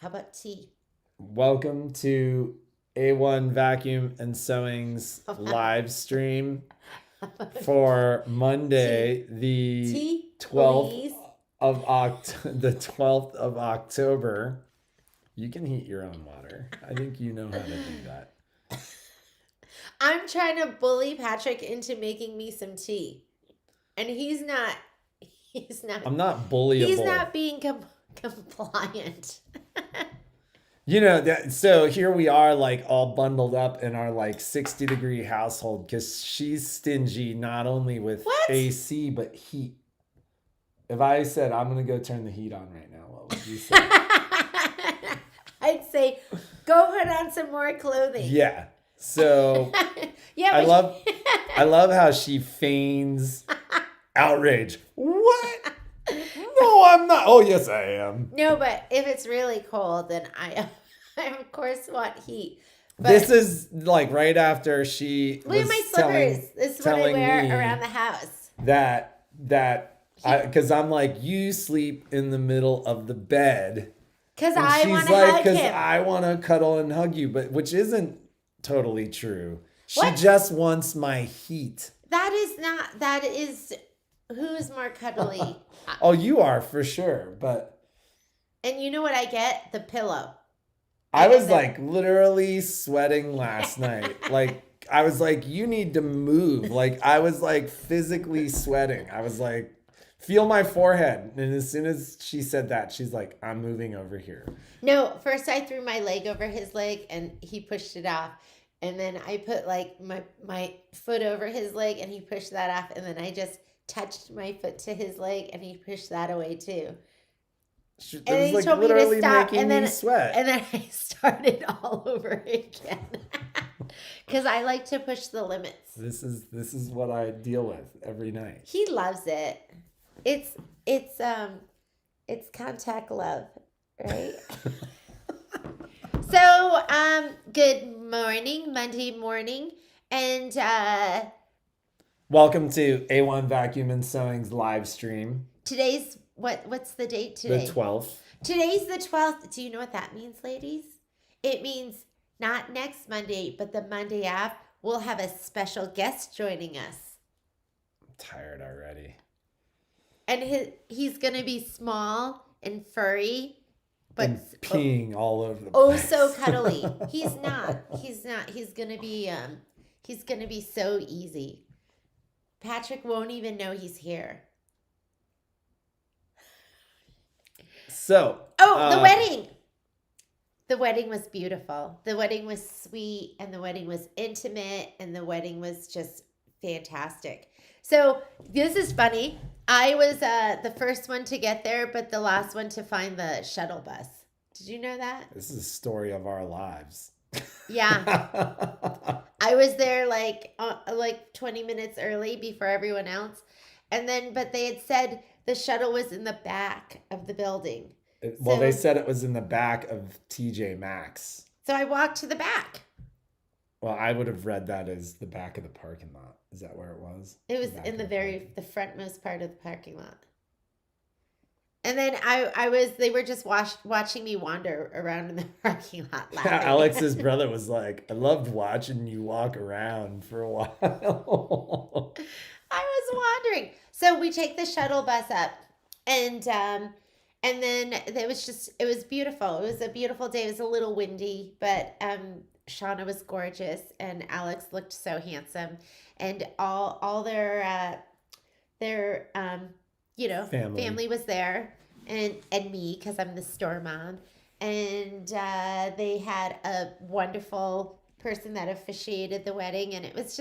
How about tea? Welcome to A1 Vacuum and Sewing's live stream for Monday, the Tea, 12th please. the 12th of October. You can heat your own water. I think you know how to do that. I'm trying to bully Patrick into making me some tea. And he's not I'm not bullyable. he's not being compliant. So here we are, like, all bundled up in our like 60-degree household because she's stingy not only with What? AC but heat. If I said I'm gonna go turn the heat on right now, what would you say? I'd say go put on some more clothing. Yeah. So yeah, I love how she feigns outrage. What? No, I'm not. Oh, yes, I am. No, but if it's really cold, then I of course want heat. But this is like right after she look at my slippers. This is what I wear around the house. Because I'm like, you sleep in the middle of the bed. Because I want to hug him. Because I want to cuddle and hug you, but which isn't totally true. What? She just wants my heat. That is who's more cuddly? Oh, you are for sure, but. And you know what I get? The pillow. I was like literally sweating last night. Like, I was like, you need to move. Like, I was like physically sweating. I was like, feel my forehead. And as soon as she said that, she's like, I'm moving over here. No, first I threw my leg over his leg and he pushed it off. And then I put like my foot over his leg and he pushed that off. And then I just touched my foot to his leg and he pushed that away too. It was like literally making me sweat. And then I started all over again. Because I like to push the limits. This is what I deal with every night. He loves it. It's contact love, right? So, good morning, Monday morning, and welcome to A1 Vacuum and Sewing's live stream. Today's what's the date today? The 12th. Today's the 12th. Do you know what that means, ladies? It means not next Monday, but the Monday after, we'll have a special guest joining us. I'm tired already. And he's going to be small and furry, but and peeing all over the place. Oh, so cuddly. He's not. He's going to be so easy. Patrick won't even know he's here. So, the wedding. The wedding was beautiful. The wedding was sweet, and the wedding was intimate, and the wedding was just fantastic. So this is funny. I was the first one to get there, but the last one to find the shuttle bus. Did you know that? This is a story of our lives. Yeah. I was there like 20 minutes early before everyone else. But they had said the shuttle was in the back of the building. Well, they said it was in the back of TJ Maxx. So I walked to the back. Well, I would have read that as the back of the parking lot. Is that where it was? It was in the frontmost part of the parking lot. And then they were just watching me wander around in the parking lot laughing. Alex's brother was like, I loved watching you walk around for a while. I was wandering. So we take the shuttle bus up and then it was beautiful. It was a beautiful day. It was a little windy, but Shauna was gorgeous and Alex looked so handsome, and all their family was there, and me, because I'm the store mom, and they had a wonderful person that officiated the wedding, and it was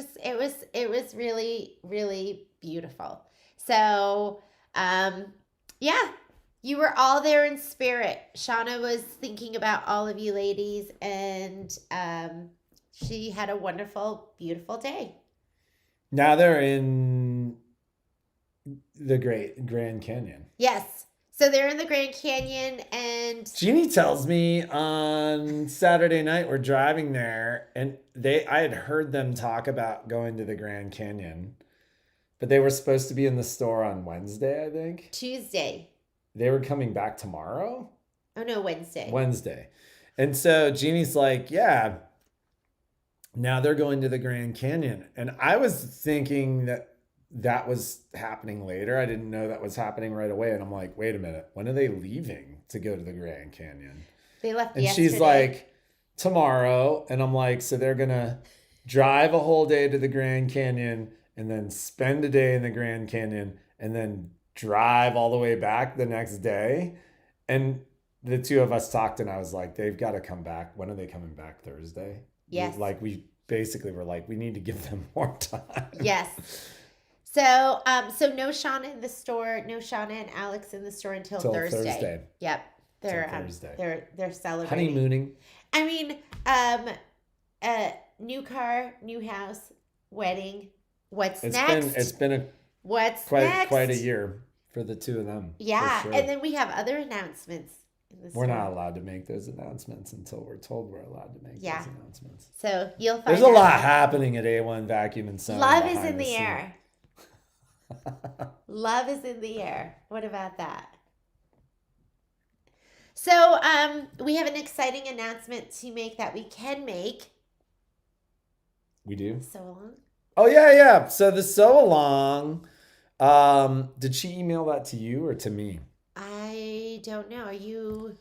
really, really beautiful. So yeah, you were all there in spirit. Shauna was thinking about all of you ladies, and she had a wonderful, beautiful day. Now they're in the Grand Canyon. Yes. So they're in the Grand Canyon, and Jeannie tells me on Saturday night we're driving there, and I had heard them talk about going to the Grand Canyon, but they were supposed to be in the store on Wednesday, I think. Tuesday. They were coming back tomorrow? Oh no, Wednesday. Wednesday. And so Jeannie's like, yeah, now they're going to the Grand Canyon. And I was thinking that was happening later. I didn't know that was happening right away. And I'm like, wait a minute, when are they leaving to go to the Grand Canyon? They left And yesterday. she's like, tomorrow. And I'm like, so they're going to drive a whole day to the Grand Canyon and then spend a day in the Grand Canyon and then drive all the way back the next day. And the two of us talked and I was like, they've got to come back. When are they coming back? Thursday? Yes. Like we basically were like, we need to give them more time. Yes. So no Shauna in the store, no Shauna and Alex in the store until Thursday. Yep. They're celebrating. Honeymooning. I mean, new car, new house, wedding. What's next? It's been quite a year for the two of them. Yeah, sure. And then we have other announcements. We're not allowed to make those announcements until we're told we're allowed to make those announcements. So you'll find there's a lot happening at A1 Vacuum and Sewing. Love is in the air. Love is in the air. What about that? So we have an exciting announcement to make that we can make. We do? Sew along. Oh, yeah. So the sew along, did she email that to you or to me? I don't know. Are you?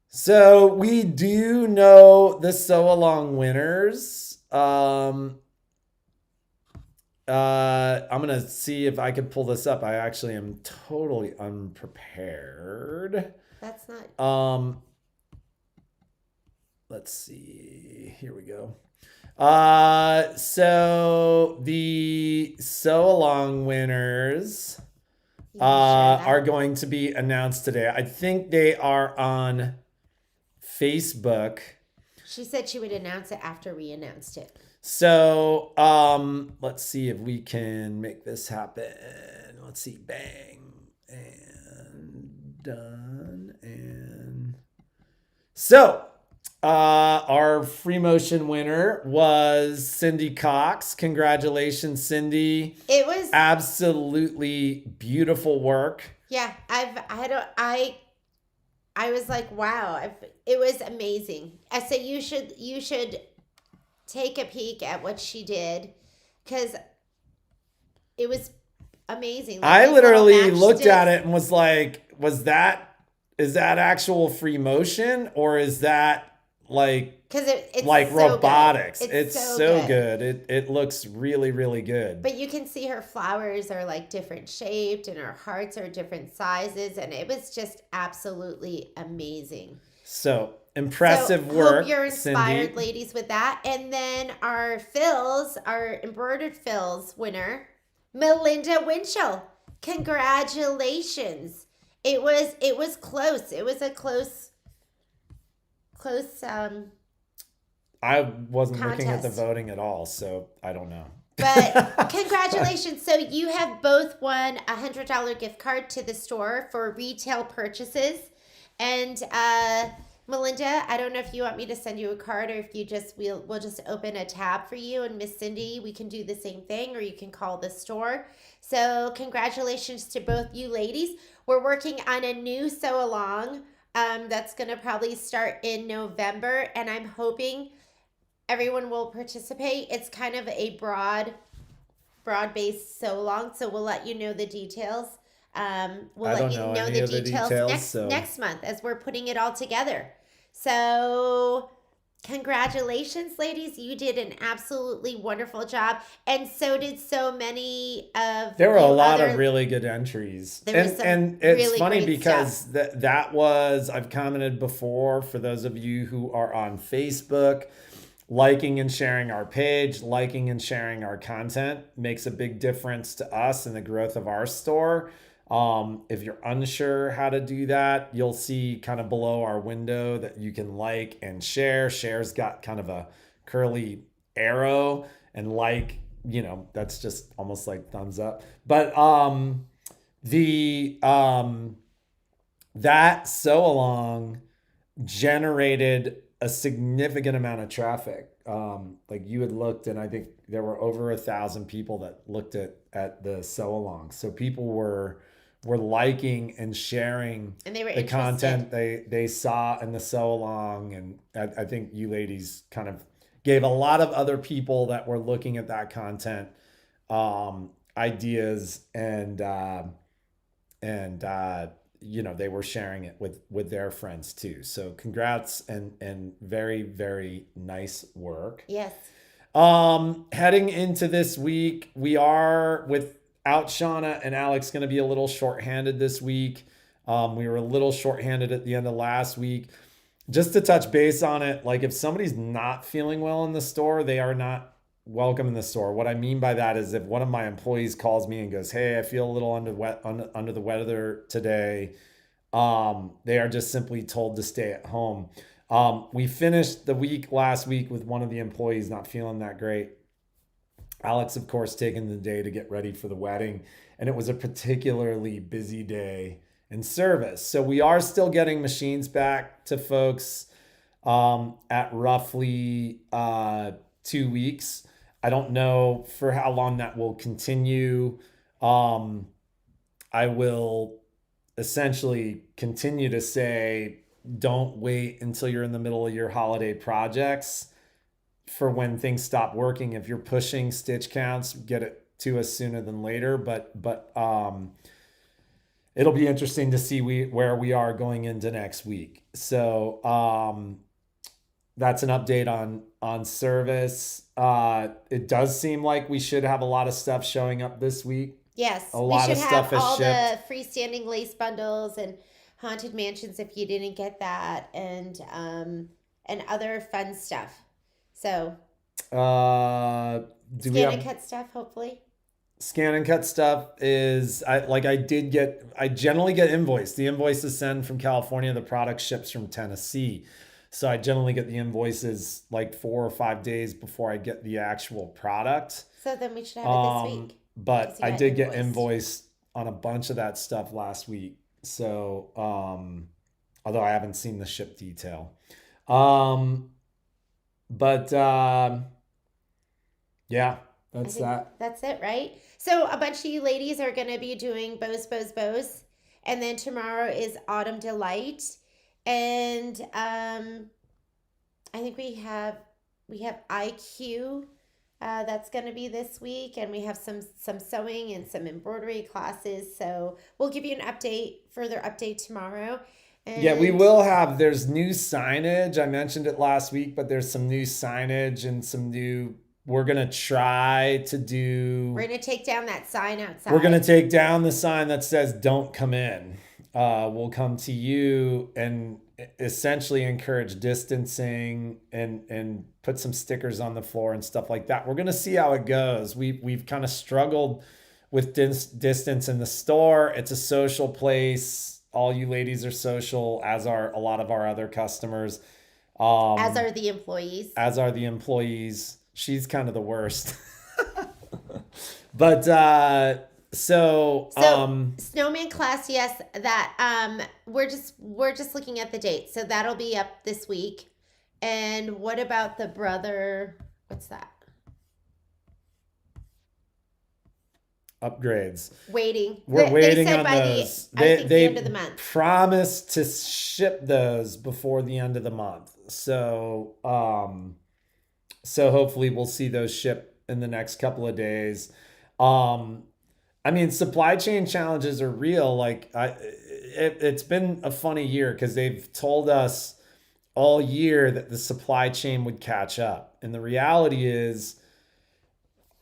So we do know the sew along winners. I'm gonna see if I can pull this up. I actually am totally unprepared. That's not. Let's see. Here we go. So the sew along winners are going to be announced today. I think they are on Facebook. She said she would announce it after we announced it. So let's see if we can make this happen. Let's see. Bang. And done. And so our free motion winner was Cindy Cox. Congratulations, Cindy. It was absolutely beautiful work. Yeah, I was like, wow, it was amazing. I said you should take a peek at what she did because it was amazing. Like I literally looked at it and was like, is that actual free motion or is that like because it's like so robotics? Good. It's so good. It looks really, really good. But you can see her flowers are like different shaped and her hearts are different sizes and it was just absolutely amazing. So impressive work. Hope you're inspired, Cindy. Ladies, with that. And then our embroidered fills winner, Melinda Winchell. Congratulations. It was close. It was a close I wasn't contest. Looking at the voting at all, so I don't know. But congratulations. So you have both won a $100 gift card to the store for retail purchases. And Melinda, I don't know if you want me to send you a card or if you just we'll just open a tab for you, and Miss Cindy, we can do the same thing, or you can call the store. So congratulations to both you ladies. We're working on a new sew along that's going to probably start in November, and I'm hoping everyone will participate. It's kind of a broad-based sew along, so we'll let you know the details. We'll let you know the details next month as we're putting it all together. So congratulations, ladies. You did an absolutely wonderful job. And so did so many of There were a lot of really good entries. And it's really funny because that was, I've commented before, for those of you who are on Facebook, liking and sharing our page, liking and sharing our content makes a big difference to us in the growth of our store. If you're unsure how to do that, you'll see kind of below our window that you can like and share. Share's got kind of a curly arrow, and like, that's just almost like thumbs up. But that sew along generated a significant amount of traffic. Like you had looked, and I think there were over 1,000 people that looked at the sew along. So people were were liking and sharing And they were the interested. content they saw in the sew along. And I think you ladies kind of gave a lot of other people that were looking at that content ideas, and you know, they were sharing it with their friends too. So congrats, and very, very nice work. Yes. Heading into this week, we are without Shauna and Alex going to be a little shorthanded this week. We were a little shorthanded at the end of last week. Just to touch base on it, like if somebody's not feeling well in the store, they are not welcome in the store. What I mean by that is if one of my employees calls me and goes, "Hey, I feel a little under the weather today," they are just simply told to stay at home. We finished the week last week with one of the employees not feeling that great. Alex, of course, taking the day to get ready for the wedding, and it was a particularly busy day in service. So we are still getting machines back to folks at roughly 2 weeks. I don't know for how long that will continue. I will essentially continue to say, don't wait until you're in the middle of your holiday projects for when things stop working. If you're pushing stitch counts, get it to us sooner than later. But it'll be interesting to see where we are going into next week. So that's an update on service. It does seem like we should have a lot of stuff showing up this week. Yes. A We lot should of have stuff is all shipped. the freestanding lace bundles and haunted mansions if you didn't get that, and other fun stuff. So Do we scan and have cut stuff, hopefully. scan and cut stuff? I generally get invoiced. The invoices send from California, the product ships from Tennessee. So I generally get the invoices like 4 or 5 days before I get the actual product. So then we should have it this week. But 'Cause you I got did get invoiced. invoiced on a bunch of that stuff last week. So although I haven't seen the ship detail. But yeah, I that's think that. that's it, right? So a bunch of you ladies are going to be doing bows. And then tomorrow is Autumn Delight. And I think we have IQ. That's going to be this week, and we have some sewing and some embroidery classes. So we'll give you an further update tomorrow. And Yeah, we will have, there's new signage. I mentioned it last week, but there's some new signage and we're going to try to do, We're going to take down that sign outside. we're going to take down the sign that says "Don't come in." We'll come to you and essentially encourage distancing and put some stickers on the floor and stuff like that. We're going to see how it goes. We've kind of struggled with distance in the store. It's a social place. All you ladies are social, as are a lot of our other customers. As are the employees. As are the employees. She's kind of the worst. But so snowman class, yes, that we're just looking at the date. So that'll be up this week. And what about the brother, what's that? upgrades. Waiting. We're waiting said on by those. the end of the month. Promised to ship those before the end of the month. So hopefully we'll see those ship in the next couple of days. I mean, supply chain challenges are real. Like it's been a funny year because they've told us all year that the supply chain would catch up. And the reality is,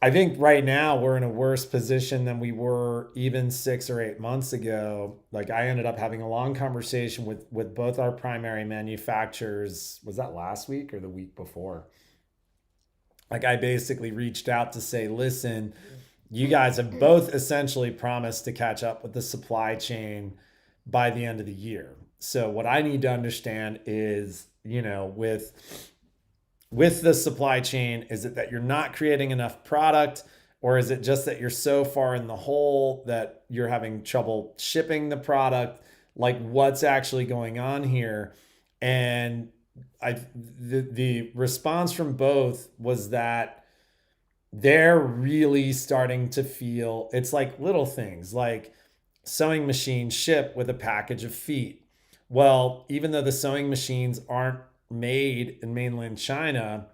I think right now we're in a worse position than we were even 6 or 8 months ago. Like I ended up having a long conversation with both our primary manufacturers. Was that last week or the week before? Like I basically reached out to say, listen, you guys have both essentially promised to catch up with the supply chain by the end of the year. So what I need to understand is, with the supply chain, is it that you're not creating enough product, or is it just that you're so far in the hole that you're having trouble shipping the product? Like what's actually going on here? And the response from both was that they're really starting to feel, it's like little things like sewing machine ship with a package of feet. Well, even though the sewing machines aren't made in mainland China,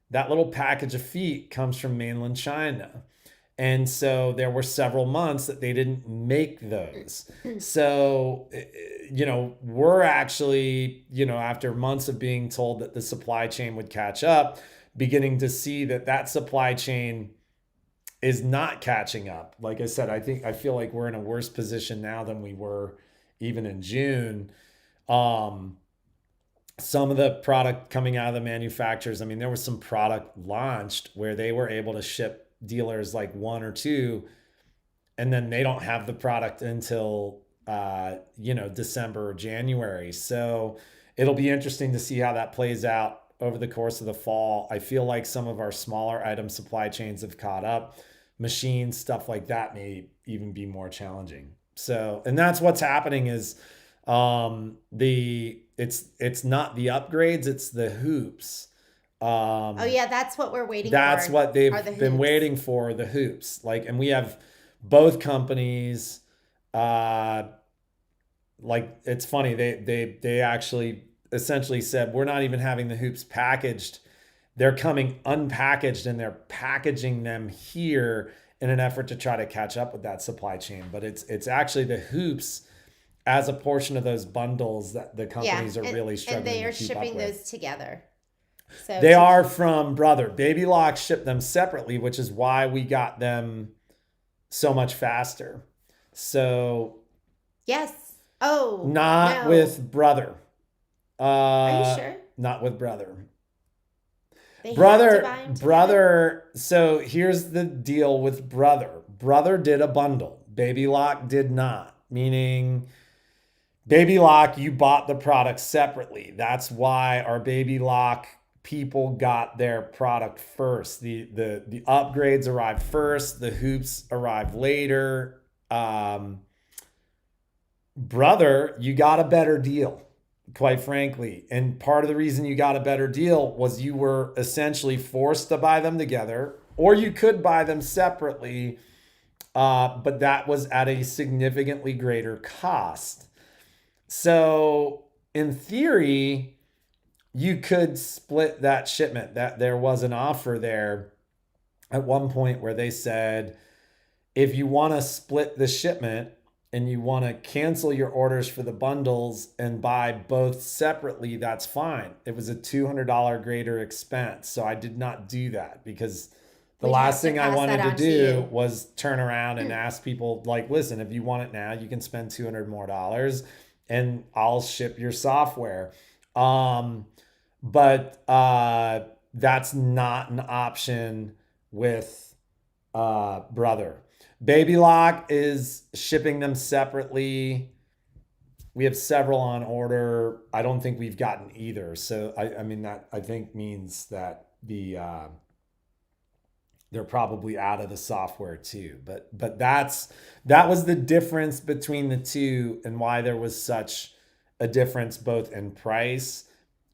that little package of feet comes from mainland China. And so there were several months that they didn't make those. So, we're actually, after months of being told that the supply chain would catch up, beginning to see that supply chain is not catching up. Like I said, I feel like we're in a worse position now than we were even in June. Some of the product coming out of the manufacturers, I mean, there was some product launched where they were able to ship dealers like one or two, and then they don't have the product until December or January. So it'll be interesting to see how that plays out over the course of the fall. I feel like some of our smaller item supply chains have caught up. Machines, stuff like that may even be more challenging. So, and that's what's happening is it's not the upgrades, it's the hoops. Oh yeah, that's what we're waiting That's for. what they've are the been hoops. waiting for, the hoops. Like, and we have both companies. Like, it's funny. They actually essentially said, we're not even having the hoops packaged. They're coming unpackaged and they're packaging them here in an effort to try to catch up with that supply chain. But it's actually the hoops as a portion of those bundles that the companies are really struggling and they are to keep shipping up with. those together. So They are from Brother. Baby Lock shipped them separately, which is why we got them so much faster. So yes. Oh, not no. with Brother. Are you sure? Not with Brother. They have to buy them together? Brother. So here's the deal with Brother. Brother did a bundle. Baby Lock did not. Meaning, Baby Lock, you bought the product separately. That's why our Baby Lock people got their product first. The upgrades arrived first. The hoops arrived later. Brother, you got a better deal, quite frankly. And part of the reason you got a better deal was you were essentially forced to buy them together, or you could buy them separately, but that was at a significantly greater cost. So in theory, you could split that shipment. That there was an offer there at one point where they said, if you want to split the shipment and you want to cancel your orders for the bundles and buy both separately, that's fine. It was a $200 greater expense. So I did not do that because the last thing I wanted to do was turn around and ask people, like, listen, if you want it now, you can spend $200 more and I'll ship your software. But that's not an option with Brother. Baby Lock is shipping them separately. We have several on order. I don't think we've gotten either. So I mean that I think means that they're probably out of the software too. But that was the difference between the two and why there was such a difference both in price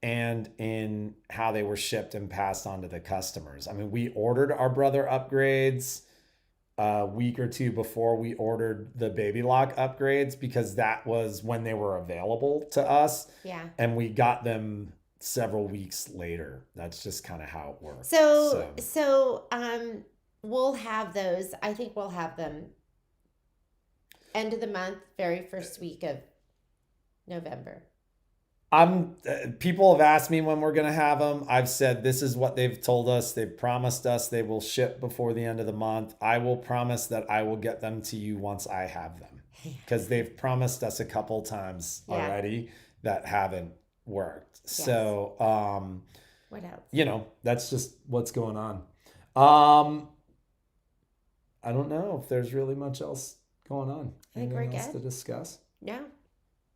and in how they were shipped and passed on to the customers. I mean, we ordered our Brother upgrades a week or two before we ordered the Baby Lock upgrades because that was when they were available to us. Yeah. And we got them several weeks later. That's just kind of how it works. So we'll have those. I think we'll have them end of the month, very first week of November. People have asked me when we're going to have them. I've said this is what they've told us. They've promised us they will ship before the end of the month. I will promise that I will get them to you once I have them because they've promised us a couple times already that haven't worked. Yes. So, what else? That's just what's going on. I don't know if there's really much else going on. I think we're Anything else good to discuss? No.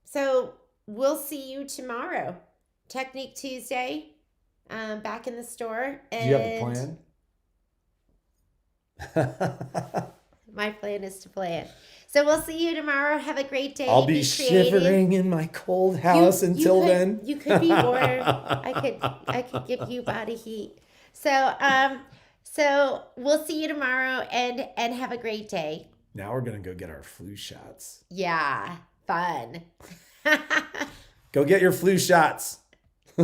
So we'll see you tomorrow. Technique Tuesday, back in the store. And do you have a plan? My plan is to play it. So we'll see you tomorrow. Have a great day. I'll be shivering in my cold house until then. You could be warm. I could give you body heat. So we'll see you tomorrow and have a great day. Now we're going to go get our flu shots. Yeah, fun. Go get your flu shots.